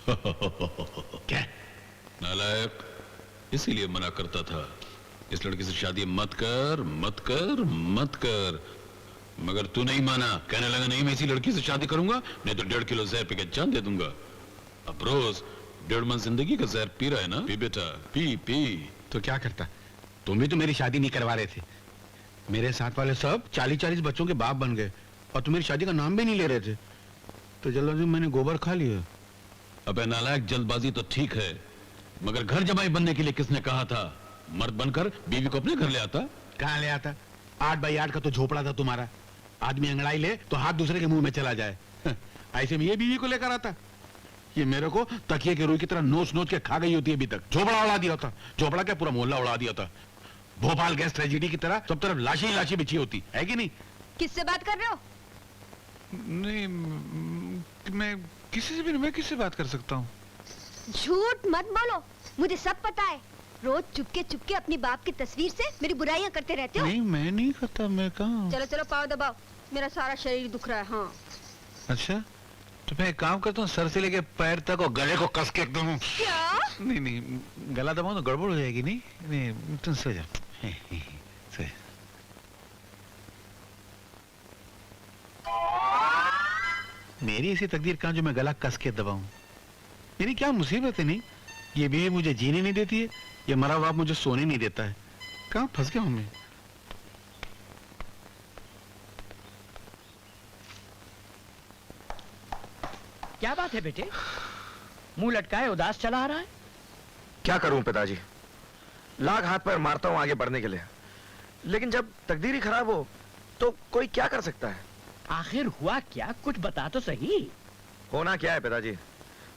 क्या नालायक, इसीलिए मना करता था इस लड़की से शादी मत कर मत कर मत कर, मगर तू नहीं माना। कहने लगा नहीं मैं इसी लड़की से शादी करूंगा, नहीं तो 1.5 किलो जहर पी के जान दे दूंगा। अब रोज 1.5 मन जिंदगी का जहर पी रहा है ना। पी बेटा पी पी। तो क्या करता, तुम भी तो मेरी शादी नहीं करवा रहे थे। मेरे साथ वाले सब 40-40 बच्चों के बाप बन गए और तुम मेरी शादी का नाम भी नहीं ले रहे थे, तो जल्दबाजी में मैंने गोबर खा लिया। अबे नालायक, जल्दबाजी तो ठीक है, मगर घर जमाई बनने के लिए किसने कहा था? मर्द बनकर बीवी को अपने घर ले आता। कहाँ ले आता? 8x8 का तो झोपड़ा था तुम्हारा। आदमी अंगड़ाई ले तो हाथ दूसरे के मुंह में चला जाए। ऐसे में ये बीवी को लेकर आता। ये मेरे को तकिए के रुई की तरह नोच नोच के खा गई होती है अभी तक। झोपड़ा उड़ा दिया था, झोपड़ा क्या पूरा मोहल्ला उड़ा दिया था। भोपाल गैस ट्रेजेडी की तरह सब तरफ लाशी लाशी बिछी होती है कि नहीं? किससे बात कर रहे हो? नहीं, मैं किसी से भी नहीं। मैं किससे बात कर सकता हूँ? झूठ मत बोलो, मुझे सब पता है। रोज चुपके अपनी बाप की तस्वीर से मेरी बुराइयां करते रहते हो। नहीं, मैं नहीं करता। मैं कहाँ? चलो चलो पाँव दबाओ, मेरा सारा शरीर दुख रहा है। हाँ अच्छा, तो मैं एक काम करता हूँ, सर से लेके पैर तक और गले को कस के एकदम। क्या? नहीं नहीं, गला दबाओ तो गड़बड़ हो जाएगी। नहीं नहीं, तुम सो जा। मेरी ऐसी तकदीर कहाँ जो मैं गला कस के दबाऊं? मेरी क्या मुसीबत है? नहीं, ये बीवी मुझे जीने नहीं देती है, ये मरा बाप मुझे सोने नहीं देता है। कहाँ फंस गया हूं मैं? क्या बात है बेटे, मुंह लटकाए उदास चला आ रहा है? क्या करूं पिताजी, लाख हाथ पैर मारता हूं आगे बढ़ने के लिए, लेकिन जब तकदीर ही खराब हो तो कोई क्या कर सकता है? आखिर हुआ क्या, कुछ बता तो सही। होना क्या है पिताजी,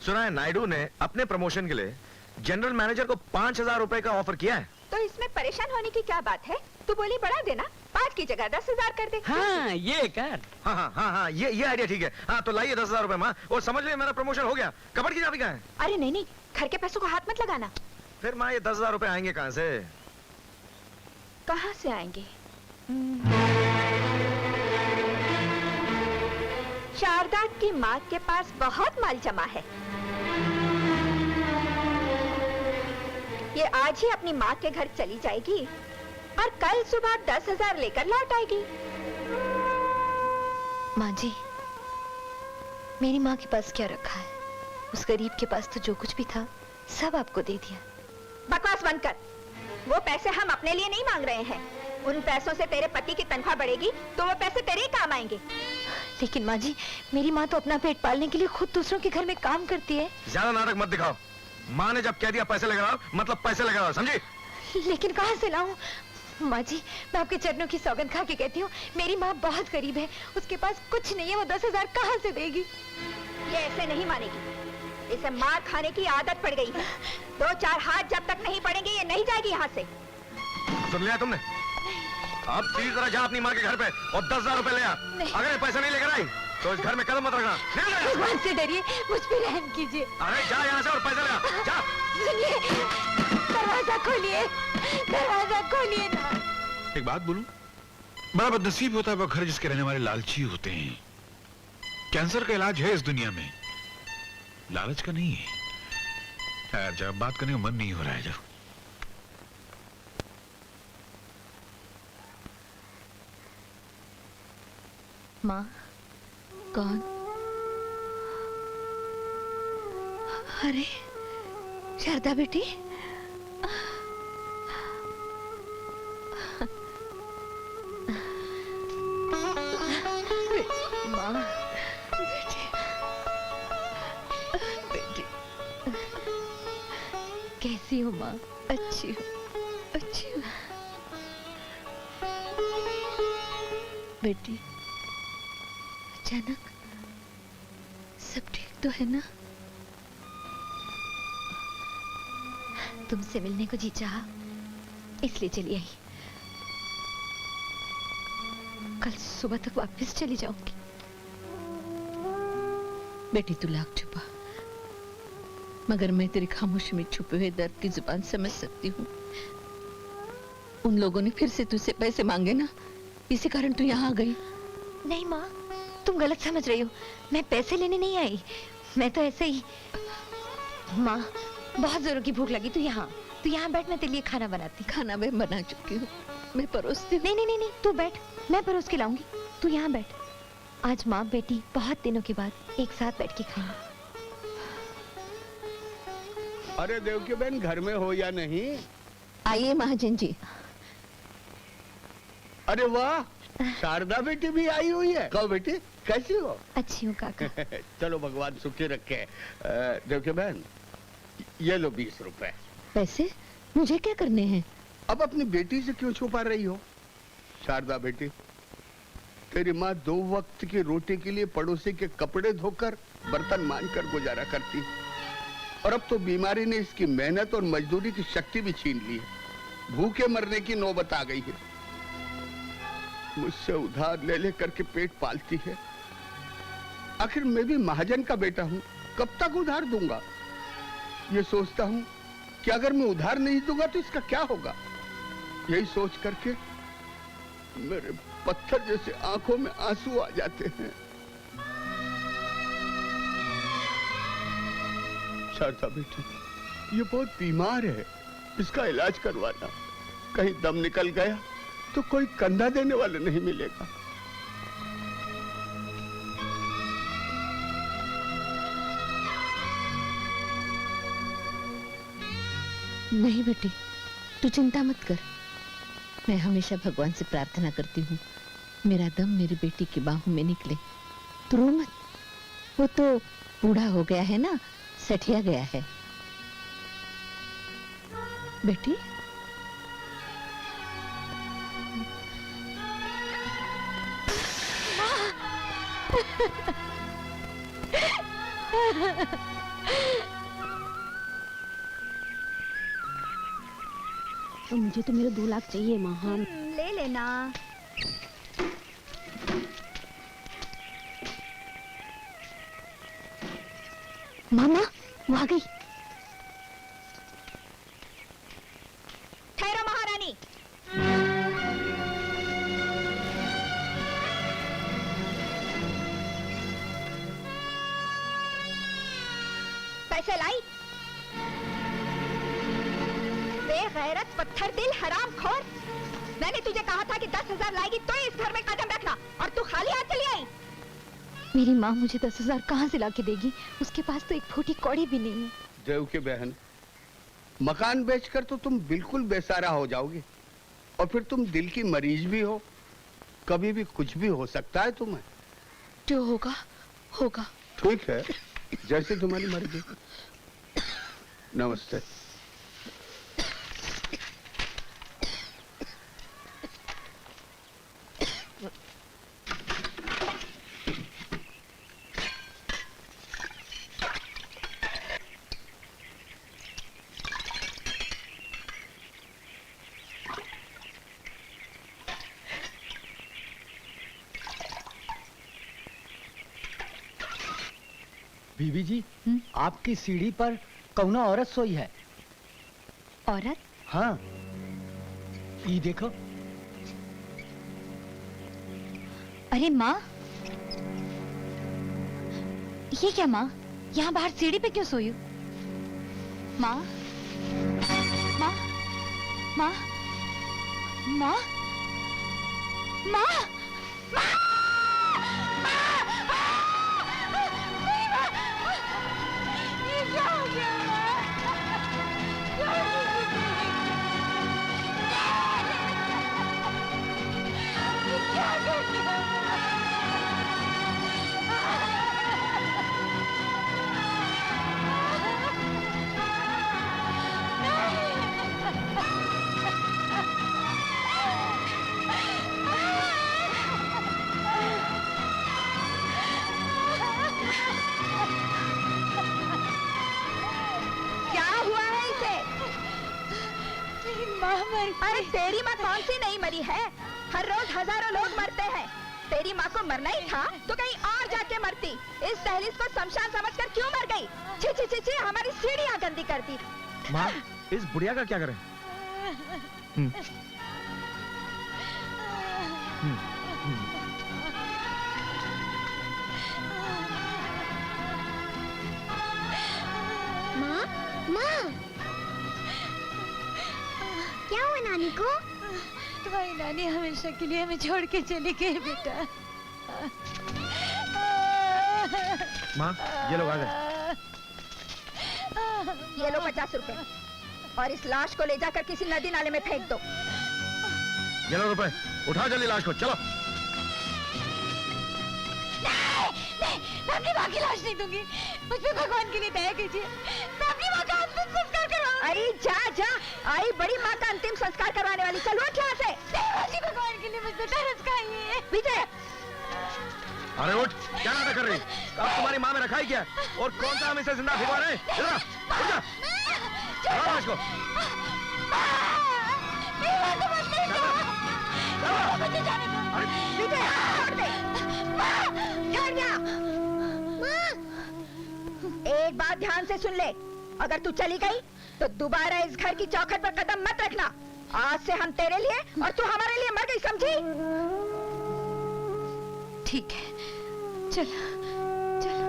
सुना है नायडू ने अपने प्रमोशन के लिए जनरल मैनेजर को 5,000 रुपए का ऑफर किया है। तो इसमें परेशान होने की क्या बात है? तू बोली बढ़ा देना, 5 की जगह 10,000 कर दे। हाँ ये कर। हाँ, ये आइडिया ठीक है। हाँ तो लाइए 10,000 रुपए माँ, और समझ लिया मेरा प्रमोशन हो गया। कबड़ की चाबी कहाँ है? अरे नहीं नहीं, घर के पैसों को हाथ मत लगाना। फिर माँ ये 10,000 रुपए आएंगे कहाँ से? कहाँ से आएंगे? शारदा की माँ के पास बहुत माल जमा है। ये आज ही अपनी माँ के घर चली जाएगी और कल सुबह 10,000 लेकर लौट आएगी। माँ जी, मेरी माँ के पास क्या रखा है? उस गरीब के पास तो जो कुछ भी था सब आपको दे दिया। बकवास बंद कर। वो पैसे हम अपने लिए नहीं मांग रहे हैं। उन पैसों से तेरे पति की तनख्वाह बढ़ेगी तो वो पैसे तेरे ही काम आएंगे। लेकिन माँ जी, मेरी माँ तो अपना पेट पालने के लिए खुद दूसरों के घर में काम करती है। ज्यादा नाटक मत दिखाओ। माँ ने जब कह दिया पैसे लगा मतलब पैसे लगा, समझी? लेकिन कहाँ से लाऊं? माँ जी, मैं आपके चरणों की सौगंध खा के कहती हूँ, मेरी माँ बहुत गरीब है, उसके पास कुछ नहीं है, वो 10,000 कहाँ से देगी? ये ऐसे नहीं मानेगी, इसे मार खाने की आदत पड़ गई है। 2-4 हाथ जब तक नहीं पड़ेंगे ये नहीं जाएगी यहाँ से। सुन लिया तुमने? अब सीधी तरह जा अपनी माँ के घर पे और 10,000 रुपए ले आ। अगर ये पैसे नहीं लेकर आई तो इस घर में कदम मत रखना। भगवान से डरिए, मुझ पे रहम कीजिए। अरे जा यहाँ से और पैसे ले आ, जा। सुनिए, दरवाजा खोलिए, दरवाजा खोलिए ना। एक बात बोलूं, बड़ा बदनसीब होता है वो घर जिसके रहने वाले लालची होते हैं। कैंसर का इलाज है इस दुनिया में, लालच का नहीं है। यार जब बात करने का मन नहीं हो रहा है। जब माँ, कौन? अरे शारदा बेटी, माँ बेटी, बेटी कैसी हो माँ? अच्छी हो, अच्छी हो बेटी। अचानक सब ठीक तो है ना? तुमसे मिलने को जी चाहा, इसलिए चली आई। कल सुबह तक वापस चली जाऊंगी। बेटी तू लाख छुपा, मगर मैं तेरी खामोशी में छुपे हुए दर्द की जुबान समझ सकती हूँ। उन लोगों ने फिर से तुझसे पैसे मांगे ना, इसी कारण तू यहाँ आ गई। नहीं माँ, तुम गलत समझ रही हो। मैं पैसे लेने नहीं आई, मैं तो ऐसे ही। माँ बहुत जोरों की भूख लगी, तू यहाँ बैठ, मैं तेरे लिए खाना बनाती हूँ। खाना मैं बना चुकी हूँ, मैं परोसती हूँ। नहीं, तू बैठ, मैं परोस के लाऊंगी, तू यहाँ बैठ। आज माँ बेटी बहुत दिनों के बाद एक साथ बैठ के खाएंगे। अरे देवकी बहन घर में हो या नहीं? आइए महाजन जी। अरे वाह, शारदा बेटी भी आई हुई है। कहो बेटी कैसी हो? अच्छी हूँ काका। चलो भगवान सुखी रखे। देवकी बहन ये लो 20 रुपए। पैसे मुझे क्या करने हैं? अब अपनी बेटी से क्यों छुपा रही हो? शारदा बेटी, तेरी माँ 2 वक्त की रोटी के लिए पड़ोसी के कपड़े धोकर बर्तन मांजकर गुजारा करती, और अब तो बीमारी ने इसकी मेहनत और मजदूरी की शक्ति भी छीन ली है। भूखे मरने की नौबत आ गई है। मुझसे उधार ले ले करके पेट पालती है। आखिर मैं भी महाजन का बेटा हूँ, कब तक उधार दूंगा? ये सोचता हूँ कि अगर मैं उधार नहीं दूंगा तो इसका क्या होगा। यही सोच करके मेरे पत्थर जैसे आंखों में आंसू आ जाते हैं। शारदा बेटी, ये बहुत बीमार है, इसका इलाज करवाना। कहीं दम निकल गया तो कोई कंधा देने वाला नहीं मिलेगा। नहीं बेटी, तू चिंता मत कर। मैं हमेशा भगवान से प्रार्थना करती हूँ मेरा दम मेरी बेटी की बाहों में निकले। तू रो मत, वो तो बूढ़ा हो गया है ना, सठिया गया है। बेटी तो मुझे तो मेरे 2 लाख चाहिए माँ। हाँ ले लेना। मामा वो आ गई। ठहरो महारानी। पैसे लाई? बेगैरत, पत्थर दिल, हराम खोर। मैंने तुझे कहा था कि 10,000 लाएगी तो इस घर में कदम रखना, और तू खाली हाथ चली आई। मेरी माँ मुझे 10,000 कहाँ से लाके देगी? उसके पास तो एक फूटी कौड़ी भी नहीं है। देवकी बहन, मकान बेचकर तो तुम बिल्कुल बेसहारा हो जाओगी, और फिर तुम दिल की मरीज भी हो। कभी भी कुछ भी हो सकता है तुम्हें। जो होगा होगा। ठीक है, जैसे तुम्हारी मर्जी। नमस्ते। बीबी जी, आपकी सीढ़ी पर कौनो औरत सोई है। औरत? हाँ, ये देखो। अरे माँ, ये क्या माँ? यहाँ बाहर सीढ़ी पे क्यों सोई हो? माँ, माँ, माँ, माँ, माँ, माँ, अरे तेरी माँ कौन सी नहीं मरी है? हर रोज हजारों लोग मरते हैं। तेरी माँ को मरना ही था तो कहीं और जाके मरती। इस दहलीज को शमशान समझकर क्यों मर गई? छी छी छी छी, हमारी सीढ़ियाँ गंदी कर दी। माँ, इस बुढ़िया का क्या करें? माँ, माँ, क्या हुआ नानी को? तुम्हारी नानी हमेशा के लिए हमें छोड़ के चली गई बेटा। माँ, ये लोग आ गए। ये लो 50 रुपए और इस लाश को ले जाकर किसी नदी नाले में फेंक दो। ये लो रुपए, उठाओ जल्दी लाश को, चलो। मैं अपनी माँ की लाश नहीं दूंगी। मुझ पे भगवान के लिए दया कीजिए। मैं अपनी माँ का अंतिम संस्कार करवाऊंगी। अरे जा जा, आई बड़ी माँ का अंतिम संस्कार करवाने वाली। चलो उठ यहाँ से। देवाजी भगवान के लिए मुझ पे तरस खाइए। विजय, अरे उठ, क्या नाटक कर रही? अब तुम्हारी माँ में रखा ही क्या? और कौन सा हम इसे जिंदा भिगवा रहे हैं? इधर आ, उठ जा। उठाओ लाश को। विजय छोड़ दे। छोड़ दिया। एक बात ध्यान से सुन ले, अगर तू चली गई तो दोबारा इस घर की चौखट पर कदम मत रखना। आज से हम तेरे लिए और तू हमारे लिए मर गई, समझी? ठीक है, चलो चलो।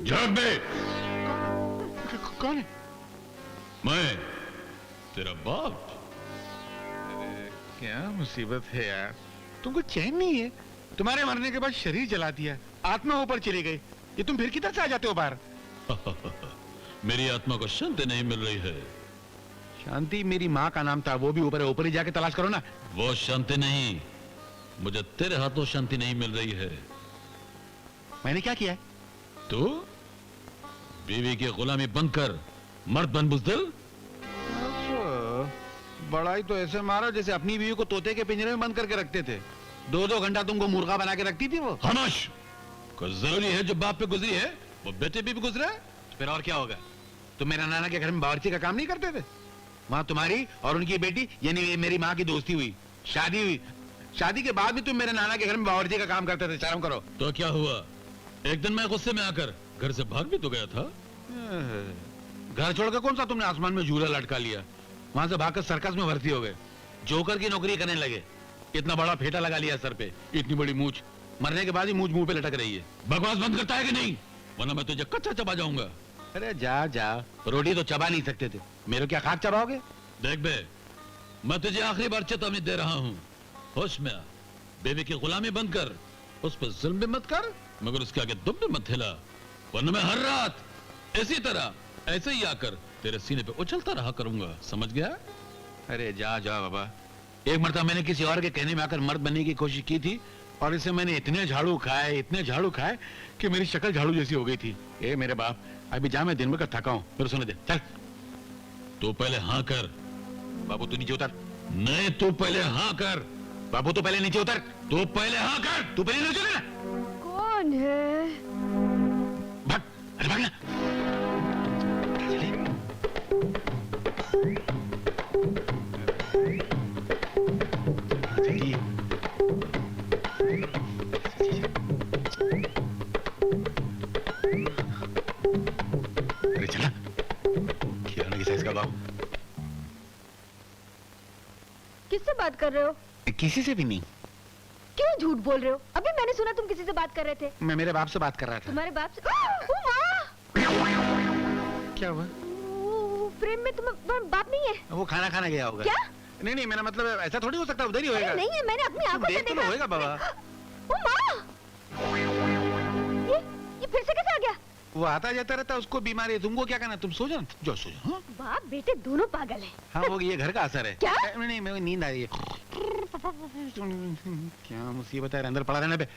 जग बे, कौन है? मैं तेरा बाप। क्या मुसीबत है यार, तुमको चैन नहीं है? तुम्हारे मरने के बाद शरीर जला दिया, आत्मा ऊपर चली गई, ये तुम फिर किधर से आ जाते हो बाहर? मेरी आत्मा को शांति नहीं मिल रही है। शांति मेरी माँ का नाम था, वो भी ऊपर है, ऊपर ही जाके तलाश करो ना। वो शांति नहीं, मुझे तेरे हाथों शांति नहीं मिल रही है। मैंने क्या किया है? तू बीवी की गुलामी बनकर मर्द बन बुज़दिल। बड़ा ही तो ऐसे मारा जैसे अपनी बीवी को तोते के पिंजरे में बंद करके रखते थे। 2-2 घंटा तुमको मुर्गा बना के रखती थी वो। खामोश। कुछ जरूरी है जो बाप पे गुजरी है वो बेटे पे भी गुजरा है। फिर और क्या होगा? तुम मेरा नाना के घर में बावर्ची का काम नहीं करते थे? वहाँ तुम्हारी और उनकी बेटी यानी मेरी माँ की दोस्ती हुई, शादी हुई। शादी के बाद भी तुम मेरे नाना के घर में बावर्ची का काम करते थे। शर्म करो। तो क्या हुआ? एक दिन मैं गुस्से में आकर घर से भाग भी तो गया था। घर छोड़कर कौन सा तुमने आसमान में झूला लटका लिया? वहां से भागकर सर्कस में भर्ती हो गए, जोकर की नौकरी करने लगे। इतना बड़ा फेटा लगा लिया सर पे, इतनी बड़ी मूंछ, मरने के बाद ही मूंछ मुंह पे लटक रही है। बकवास बंद करता है कि नहीं, वरना मैं तुझे कच्चा चबा जाऊंगा। अरे जा जा, रोटी तो चबा नहीं सकते थे, मेरे क्या खाक चबाओगे? देख बे, मैं तुझे आखिरी बार चेतावनी दे रहा हूँ, होश में आ। बेबी की गुलामी बंद कर, उस पर जुल्म भी मत कर, मगर उसके आगे दुम भी मत हिला, वरना मैं हर रात इसी तरह ऐसे ही आकर तेरे सीने पे उछलता रहा करूंगा, समझ गया? अरे जा जा बाबा, एक मरतबा मैंने किसी और के कहने में आकर मर्द बनने की कोशिश की थी और इसे मैंने इतने झाड़ू खाए कि मेरी शक्ल झाड़ू जैसी हो गई थी। ए मेरे बाप, अभी जा, मैं दिन भर का थका हूं, फिर सुने दे। चल तू पहले हाँ कर। बाबू तू नीचे उतर। नहीं, तू पहले हाँ कर। बाबू तू पहले नीचे उतर। तू पहले हाँ कर। तू पहले नीचे उतर। कौन है? भाग, अरे भाग ना। जल्दी। अरे चला, खिलौने की साइज का बाबू। किससे बात कर रहे हो? किसी से भी नहीं। क्यों झूठ बोल रहे हो? अभी मैंने सुना तुम किसी से बात कर रहे थे। मैं मेरे बाप से बात कर रहा था। तुम्हारे बाप से? ओ माँ! क्या हुआ? प्रेम में तुम्हारा बाप नहीं है? वो खाना खाने गया होगा। क्या? नहीं नहीं, मेरा मतलब ऐसा थोड़ी हो सकता, उधर ही होएगा। नहीं है, मैंने अपनी आंखों से देख तो देखा। होएगा बाबा। ओ माँ! ये फिर से कैसे आ गया? वो आता जाता रहता है, उसको बीमारी है, तुमको क्या करना, तुम सो जाओ, जो सो जाओ। हाँ? बाप बेटे दोनों पागल हैं। हाँ वो ये घर का असर है। क्या? नहीं मेरे को नींद आ रही है। क्या मुसीबत है, अंदर पड़ा रहने पे।